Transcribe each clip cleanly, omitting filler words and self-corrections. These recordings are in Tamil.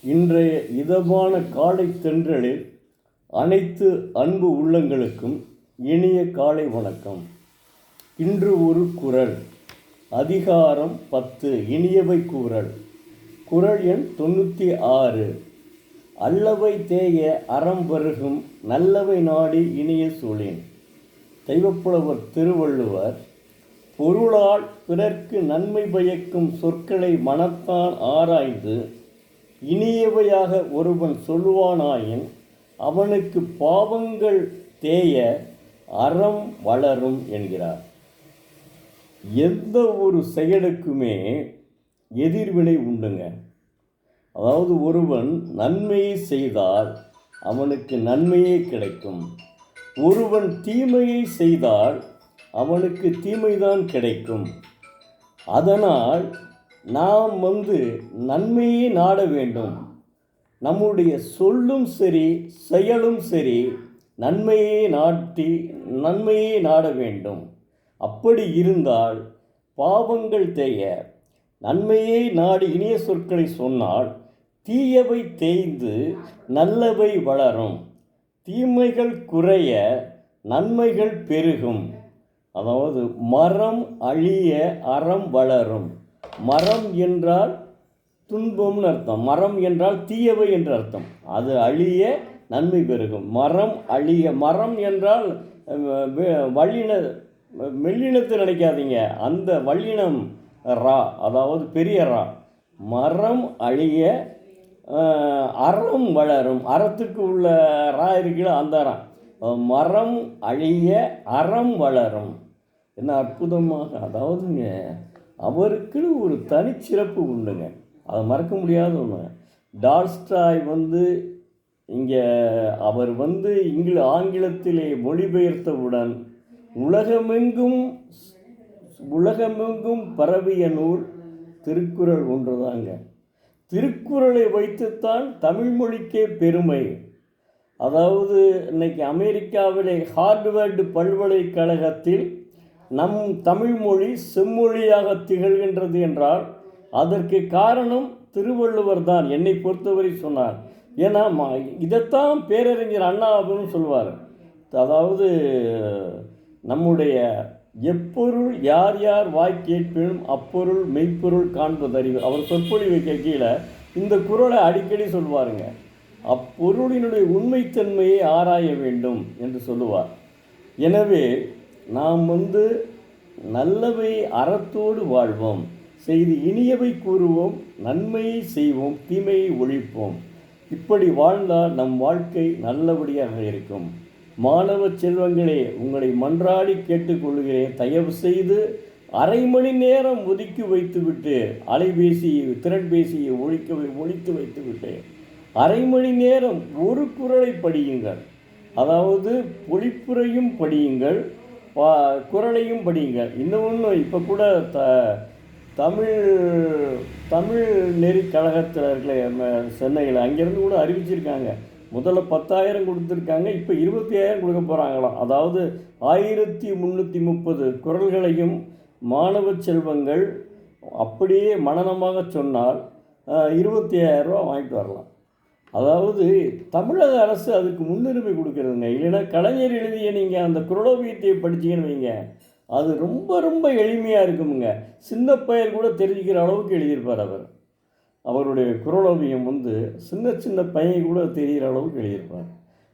இன்றைய இதமான காலை தென்றலில் அனைத்து அன்பு உள்ளங்களுக்கும் இனிய காலை வணக்கம். இன்று ஒரு குறள். அதிகாரம் 10, இனியவை கூறல். குறள் எண் 96. அல்லவை தேய அறம் வருகும் நல்லவை நாடி இனிய சூழின். தெய்வப்புலவர் திருவள்ளுவர் பொருளால் பிறர்க்கு நன்மை பயக்கும் சொற்களை மனத்தான் ஆராய்ந்து இனியவையாக ஒருவன் சொல்லுவானாயின் அவனுக்கு பாவங்கள் தேய அறம் வளரும் என்கிறார். எந்த ஒரு செயலுக்குமே எதிர்வினை உண்டுங்க. அதாவது ஒருவன் நன்மையை செய்தால் அவனுக்கு நன்மையே கிடைக்கும். ஒருவன் தீமையை செய்தால் அவனுக்கு தீமைதான் கிடைக்கும். அதனால் நாம் நன்மையே நாட வேண்டும். நம்முடைய சொல்லும் சரி செயலும் சரி நன்மையே நாட வேண்டும். அப்படி இருந்தால் பாவங்கள் தேய. நன்மையை நாடி இனிய சொற்களை சொன்னால் தீயவை தேய்ந்து நல்லவை வளரும். தீமைகள் குறைய நன்மைகள் பெருகும். அதாவது மரம் அழிய அறம் வளரும். மரம் என்றால் துன்பம்னு அர்த்தம். மரம் என்றால் தீயவை என்று அர்த்தம். அது அழிய நன்மை பெருகும். மரம் அழிய. மரம் என்றால் மெல்லினத்தை நினைக்காதீங்க, அந்த வல்லினம் ரா, அதாவது பெரிய ரா. மரம் அழிய அறம் வளரும். அறத்துக்கு உள்ள ரா இருக்கிற அந்த ரா. மரம் அழிய அறம் வளரும். என்ன அற்புதமாக! அதாவதுங்க, அவருக்குன்னு ஒரு தனிச்சிறப்பு உண்டுங்க. அதை மறக்க முடியாத ஒன்று. டால்ஸ்டாய் இங்கே அவர் ஆங்கிலத்திலே மொழிபெயர்த்தவுடன் உலகமெங்கும் பரவிய நூல் திருக்குறள் ஒன்றுதாங்க. திருக்குறளை வைத்துத்தான் தமிழ் மொழிக்கே பெருமை. அதாவது இன்னைக்கு அமெரிக்காவிலே ஹார்வர்டு பல்கலைக்கழகத்தில் நம் தமிழ் மொழி செம்மொழியாக திகழ்கின்றது என்றால் அதற்கு காரணம் திருவள்ளுவர் தான், என்னை பொறுத்தவரை சொன்னார். ஏன்னா இதைத்தான் பேரறிஞர் அண்ணா அப்படின்னு சொல்லுவார். அதாவது நம்முடைய எப்பொருள் யார் யார் வாய் கேட்பினும் அப்பொருள் மெய்ப்பொருள் காண்பதறிவு. அவர் சொற்பொழிவு கீழே இந்த குறளை அடிக்கடி சொல்வாருங்க. அப்பொருளினுடைய உண்மைத்தன்மையை ஆராய வேண்டும் என்று சொல்லுவார். எனவே நாம் நல்லவை அறத்தோடு வாழ்வோம், செய்து இனியவை கூறுவோம், நன்மையை செய்வோம், தீமையை ஒழிப்போம். இப்படி வாழ்ந்தால் நம் வாழ்க்கை நல்லபடியாக இருக்கும். மாணவ செல்வங்களே, உங்களை மன்றாடி கேட்டுக்கொள்கிறேன், தயவு செய்து அரை மணி நேரம் ஒதுக்கி வைத்துவிட்டு திறன்பேசியை ஒழித்து வைத்துவிட்டு அரை மணி நேரம் ஒரு குறளை படியுங்கள். அதாவது பொழிப்புரையும் படியுங்கள், குறளையும் படியுங்கள். இன்னொன்று, இப்போ கூட தமிழ் நெறி கழகத்தில் இருக்கிற சென்னையில் அங்கேருந்து கூட அறிவிச்சிருக்காங்க. முதல்ல 10,000 கொடுத்துருக்காங்க, இப்போ 20,000 கொடுக்க போகிறாங்களாம். அதாவது 1330 குறள்களையும் மாணவ செல்வங்கள் அப்படியே மனனமாக சொன்னால் 25,000 ரூபா வாங்கிட்டு வரலாம். அதாவது தமிழக அரசு அதுக்கு முன்னுரிமை கொடுக்குறதுங்க. இல்லைன்னா கலைஞர் எழுதிய நீங்கள் அந்த குறளோவியத்தை படித்தீங்கன்னு வைங்க, அது ரொம்ப ரொம்ப எளிமையாக இருக்குமுங்க. சின்ன பையன் கூட தெரிஞ்சுக்கிற அளவுக்கு எழுதியிருப்பார் அவர். அவருடைய குறளோவியம் சின்ன பையன் கூட தெரிகிற அளவுக்கு எழுதியிருப்பார்.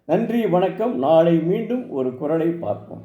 நன்றி, வணக்கம். நாளை மீண்டும் ஒரு குறளை பார்ப்போம்.